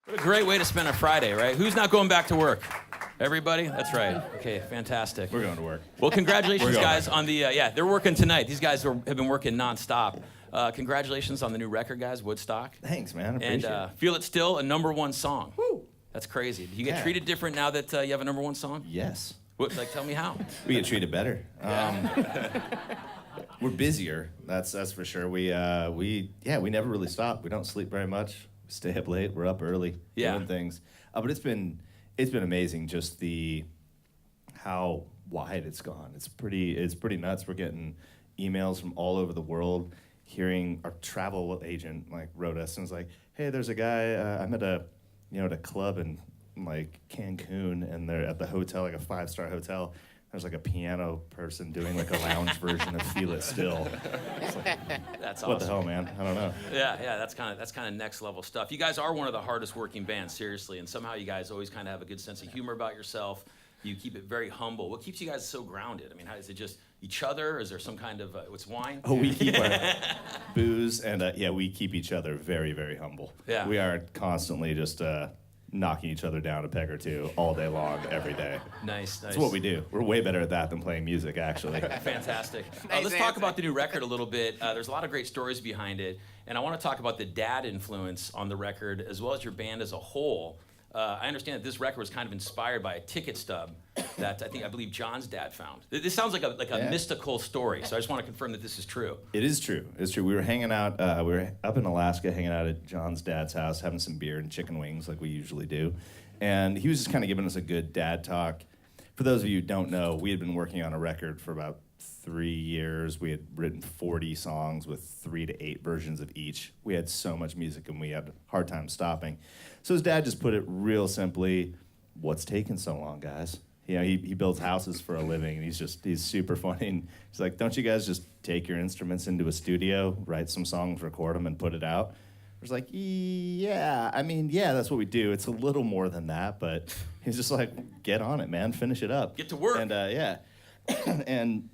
What a great way to spend a Friday, right? Who's not going back to work? Everybody? That's right. Okay, fantastic. We're going to work. Well, congratulations, guys, on the, they're working tonight. These guys have been working nonstop. Congratulations on the new record, guys, Woodstock. Thanks, man. I appreciate it. Feel It Still, a #1 song. Woo! That's crazy. Do you get treated different now that you have a #1 song? Yes. What, tell me how. We get treated better. We're busier. That's for sure. We never really stop. We don't sleep very much. We stay up late. We're up early doing things. But it's been amazing. Just how wide it's gone. It's pretty nuts. We're getting emails from all over the world. Hearing our travel agent wrote us and was like, "Hey, there's a guy I'm at a at a club in Cancun, and they're at the hotel, a 5-star hotel. There's a piano person doing a lounge version of Feel It Still." That's awesome. What the hell, man? I don't know. Yeah, that's kind of next level stuff. You guys are one of the hardest working bands, seriously, and somehow you guys always kind of have a good sense of humor about yourself. You keep it very humble. What keeps you guys so grounded? I mean, how is it just each other? Is there some kind of what's wine? Oh, we keep our booze, and we keep each other very, very humble. Yeah. We are constantly just knocking each other down a peg or two all day long, every day. Nice. That's what we do. We're way better at that than playing music, actually. Fantastic. Nice Let's talk about the new record a little bit. There's a lot of great stories behind it, and I want to talk about the dad influence on the record as well as your band as a whole. I understand that this record was kind of inspired by a ticket stub that I believe John's dad found. This sounds like a mystical story, so I just want to confirm that this is true. It is true. It's true. We were hanging out. We were up in Alaska, hanging out at John's dad's house, having some beer and chicken wings like we usually do, and he was just kind of giving us a good dad talk. For those of you who don't know, we had been working on a record for about 3 years. We had written 40 songs with 3 to 8 versions of each. We had so much music, and we had a hard time stopping. So his dad just put it real simply, "What's taking so long, guys?" He builds houses for a living, and he's super funny. And he's like, "Don't you guys just take your instruments into a studio, write some songs, record them, and put it out?" I was like, "Yeah, that's what we do. It's a little more than that," but he's just like, "Get on it, man. Finish it up. Get to work." And and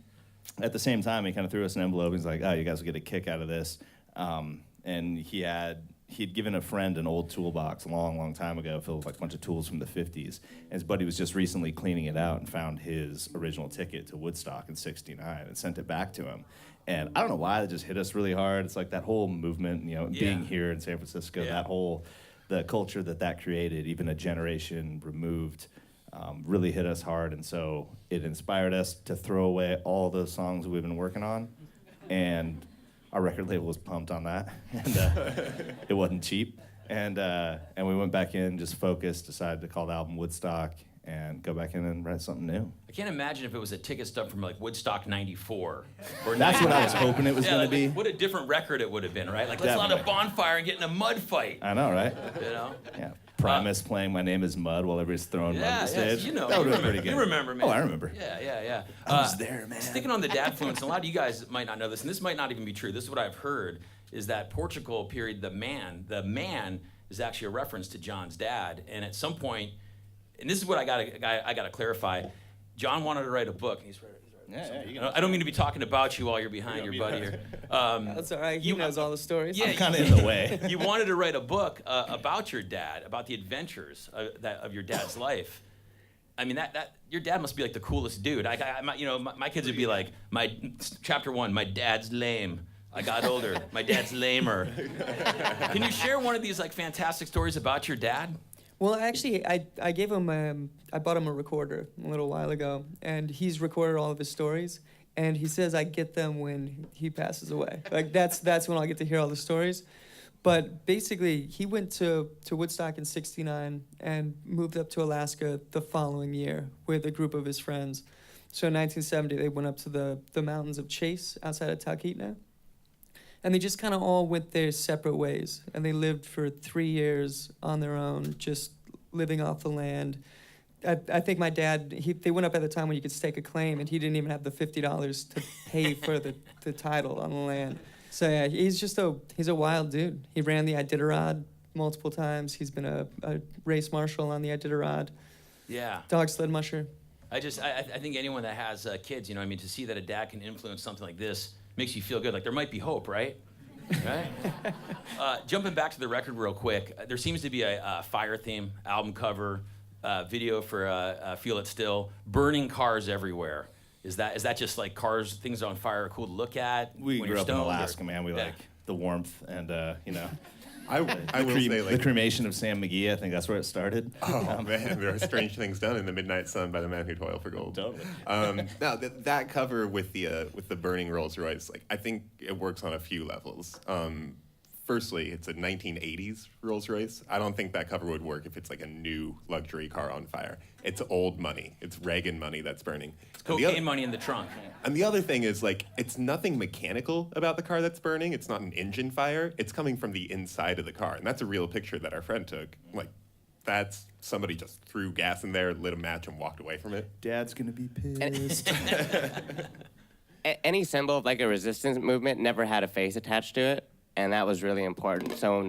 at the same time, he kind of threw us an envelope. He's like, "Oh, you guys will get a kick out of this." And he'd given a friend an old toolbox a long, long time ago filled with a bunch of tools from the 50s. And his buddy was just recently cleaning it out and found his original ticket to Woodstock in '69 and sent it back to him. And I don't know why, it just hit us really hard. It's like that whole movement, being here in San Francisco, the culture that created, even a generation removed, really hit us hard. And so it inspired us to throw away all those songs we've been working on. And our record label was pumped on that, and it wasn't cheap. And we went back in, just focused, decided to call the album Woodstock, and go back in and write something new. I can't imagine if it was a ticket stub from Woodstock '94. Or That's what I was hoping it was going to be. What a different record it would have been, right? Let's light a bonfire and get in a mud fight. I know, right? Yeah. Primus playing My Name Is Mud while everybody's throwing mud on the stage. That would have been pretty good. You remember, man. Oh, I remember. Yeah. I was there, man. Sticking on the dad influence, a lot of you guys might not know this, and this might not even be true. This is what I've heard, is that Portugal period, the man is actually a reference to John's dad. And at some point, and this is what I gotta clarify, John wanted to write a book, and he's right. I don't mean to be talking about you while you're behind your buddy here. That's all right. He knows all the stories. I'm kind of in the way. You wanted to write a book about your dad, about the adventures of your dad's life. I mean, that your dad must be the coolest dude. My kids would be like, chapter 1, my dad's lame. I got older. My dad's lamer. Can you share one of these fantastic stories about your dad? Well, actually, I gave him I bought him a recorder a little while ago, and he's recorded all of his stories. And he says I get them when he passes away. That's when I'll get to hear all the stories. But basically, he went to Woodstock in '69 and moved up to Alaska the following year with a group of his friends. So in 1970, they went up to the mountains of Chase outside of Talkeetna. And they just kind of all went their separate ways. And they lived for 3 years on their own, just living off the land. I think my dad, they went up at the time when you could stake a claim, and he didn't even have the $50 to pay for the title on the land. So yeah, he's a wild dude. He ran the Iditarod multiple times. He's been a race marshal on the Iditarod. Yeah. Dog sled musher. I think anyone that has kids, to see that a dad can influence something like this makes you feel good. There might be hope, right? Right? Jumping back to the record real quick, there seems to be a fire theme, album cover, video for Feel It Still, burning cars everywhere. Is that just like cars, things on fire are cool to look at? We when grew you're up in stoned, Alaska, or, man. We like the warmth and, you know. I will say, like, the cremation of Sam McGee, I think that's where it started. oh man, there are strange things done in the midnight sun by the man who toiled for gold. Totally. No, that cover with the burning Rolls Royce, like, I think it works on a few levels. Firstly, it's a 1980s Rolls Royce. I don't think that cover would work if it's like a new luxury car on fire. It's old money. It's Reagan money that's burning. It's cocaine money in the trunk. And the other thing is, like, it's nothing mechanical about the car that's burning. It's not an engine fire. It's coming from the inside of the car. And that's a real picture that our friend took. Like, that's somebody just threw gas in there, lit a match, and walked away from it. Dad's going to be pissed. Any symbol of like a resistance movement never had a face attached to it, and that was really important. So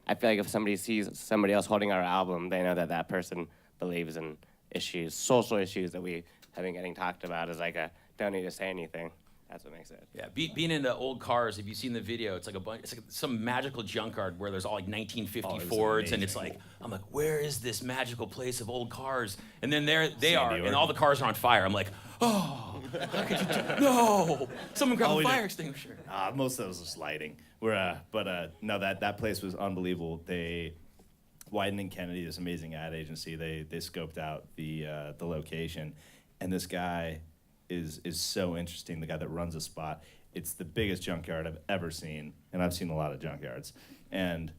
I feel like if somebody sees somebody else holding our album, they know that that person believes in issues, social issues that we have been getting talked about. Is like a don't need to say anything. That's what makes it. Yeah, being into old cars, if you've seen the video, it's like it's like some magical junkyard where there's all like 1950 Fords, and it's like, I'm like, where is this magical place of old cars? And then there they are, and all the cars are on fire. I'm like, oh, how could you no! Someone grab a fire extinguisher. Most of those was lighting. No, that place was unbelievable. Wyden and Kennedy, this amazing ad agency, they scoped out the location, and this guy is so interesting. The guy that runs the spot, it's the biggest junkyard I've ever seen, and I've seen a lot of junkyards, and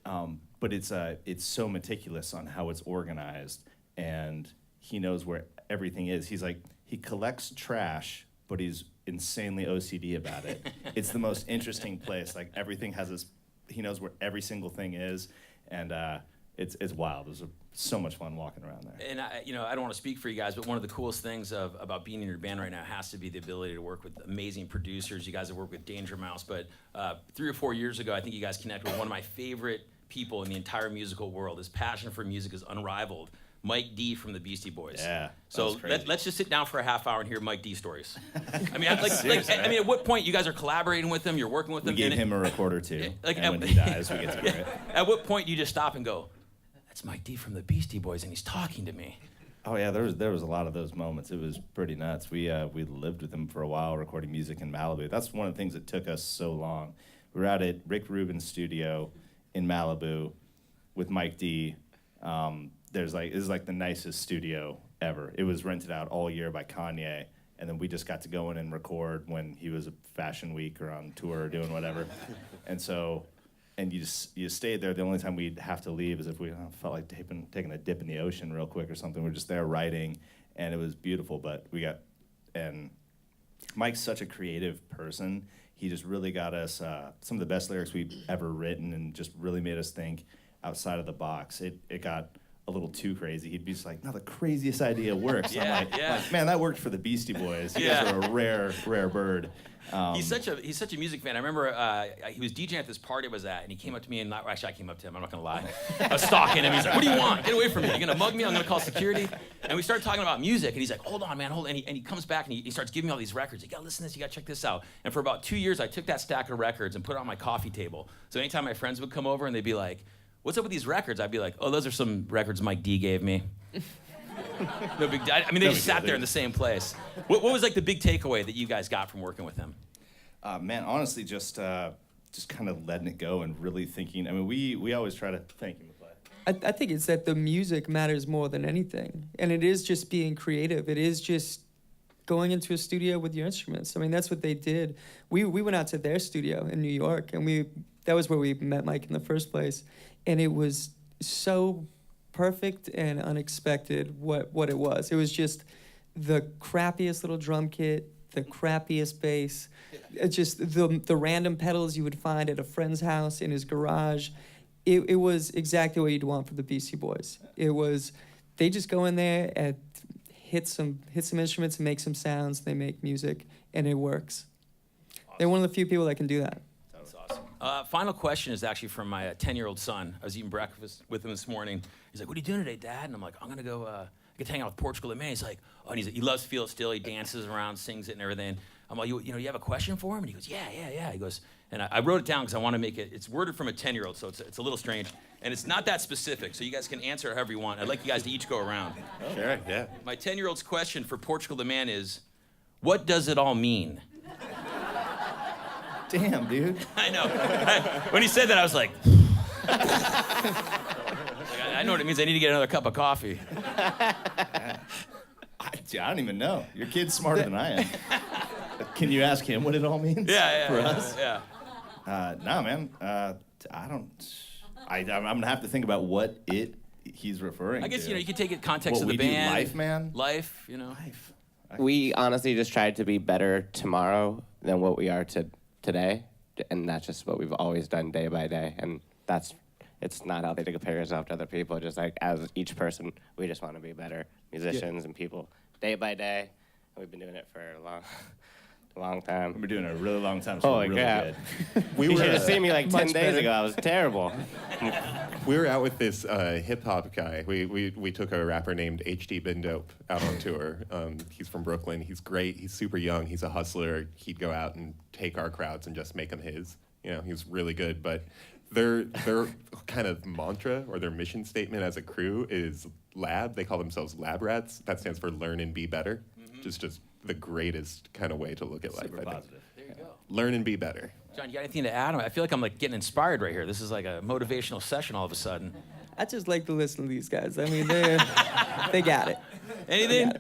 but it's so meticulous on how it's organized, and he knows where everything is. He collects trash, but he's insanely OCD about it. It's the most interesting place. Like, everything has he knows where every single thing is, and it's wild. There's so much fun walking around there. And I don't want to speak for you guys, but one of the coolest things about being in your band right now has to be the ability to work with amazing producers. You guys have worked with Danger Mouse, but 3 or 4 years ago, I think you guys connected with one of my favorite people in the entire musical world. His passion for music is unrivaled. Mike D from the Beastie Boys. Yeah. So let's just sit down for a half hour and hear Mike D stories. I mean, at what point you guys are collaborating with him? You're working with him. We gave him a recorder too. Like, and when he dies, we get to hear it. At what point do you just stop and go, "That's Mike D from the Beastie Boys, and he's talking to me"? Oh yeah, there was a lot of those moments. It was pretty nuts. We lived with him for a while, recording music in Malibu. That's one of the things that took us so long. We were out at Rick Rubin's studio in Malibu with Mike D. This is like the nicest studio ever. It was rented out all year by Kanye, and then we just got to go in and record when he was at Fashion Week or on tour or doing whatever. And you stayed there. The only time we'd have to leave is if we felt like taking a dip in the ocean real quick or something. We're just there writing, and it was beautiful. But and Mike's such a creative person. He just really got us some of the best lyrics we've ever written, and just really made us think outside of the box. It got a little too crazy. He'd be just like, "No, the craziest idea works." Yeah, I'm like, yeah. Man, that worked for the Beastie Boys. You guys are a rare bird. He's such a music fan. I remember he was DJing at this party I was at, and he came up to me, and actually I came up to him. I'm not gonna lie. I was stalking him. He's like, "What do you want? Get away from me! You're gonna mug me? I'm gonna call security." And we started talking about music, and he's like, "Hold on, man, hold." And he comes back and he starts giving me all these records. You gotta listen to this. You gotta check this out. And for about 2 years, I took that stack of records and put it on my coffee table. So anytime my friends would come over and they'd be like, "What's up with these records?" I'd be like, "Oh, those are some records Mike D gave me." No big deal. I mean, they just sat there in the same place. What was like the big takeaway that you guys got from working with him? Man, honestly, just kind of letting it go and really thinking. I mean, we always try to thank you. I think it's that the music matters more than anything, and it is just being creative. It is just going into a studio with your instruments. I mean, that's what they did. We went out to their studio in New York, and that was where we met Mike in the first place, and it was so perfect and unexpected what it was. It was just the crappiest little drum kit, the crappiest bass, just the random pedals you would find at a friend's house in his garage. It was exactly what you'd want for the Beastie Boys. It was, they just go in there and hit some instruments and make some sounds. They make music, and it works. Awesome. They're one of the few people that can do that. That's awesome. Final question is actually from my 10-year-old son. I was eating breakfast with him this morning. He's like, "What are you doing today, Dad?" And I'm like, "I'm gonna go get to hang out with Portugal and May." He's like, "Oh," and he loves Feel It Still. He dances around, sings it, and everything. I'm like, you have a question for him?" And he goes, "Yeah." He goes, And I wrote it down because I want to make it, it's worded from a 10-year-old, so it's a little strange. And it's not that specific, so you guys can answer however you want. I'd like you guys to each go around. Sure, yeah. My 10-year-old's question for Portugal the Man is, what does it all mean? Damn, dude. I know. When he said that, I was like, I know what it means. I need to get another cup of coffee. I don't even know. Your kid's smarter than I am. Can you ask him what it all means? For us? Yeah. No, man. I don't. I'm gonna have to think about what he's referring to. I guess, you can take it context What of the we do, band. life, man? Life, Life. We honestly just tried to be better tomorrow than what we are today, and that's just what we've always done day by day. And it's not healthy to compare yourself to other people. Just like as each person, we just want to be better musicians and people day by day. And we've been doing it for a long time. We've been doing it a really long time. So Holy we're really crap. good. You should have seen me like 10 Much days better. ago. I was terrible. We were out with this hip hop guy. We took a rapper named HD Bindope out on tour. He's from Brooklyn. He's great. He's super young. He's a hustler. He'd go out and take our crowds and just make them his. He's really good. But their kind of mantra or their mission statement as a crew is lab. They call themselves lab rats. That stands for learn and be better. Just the greatest kind of way to look at life. Super I think. positive. There you go. Learn and be better. John, you got anything to add? I feel like I'm like getting inspired right here. This is like a motivational session all of a sudden. I just like to listen to these guys. I mean, they got it. Anything?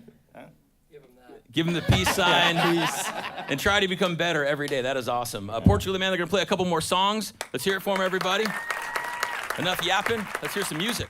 Give them the peace sign. And try to become better every day. That is awesome. Portugal the Man, they're going to play a couple more songs. Let's hear it for them, everybody. Enough yapping. Let's hear some music.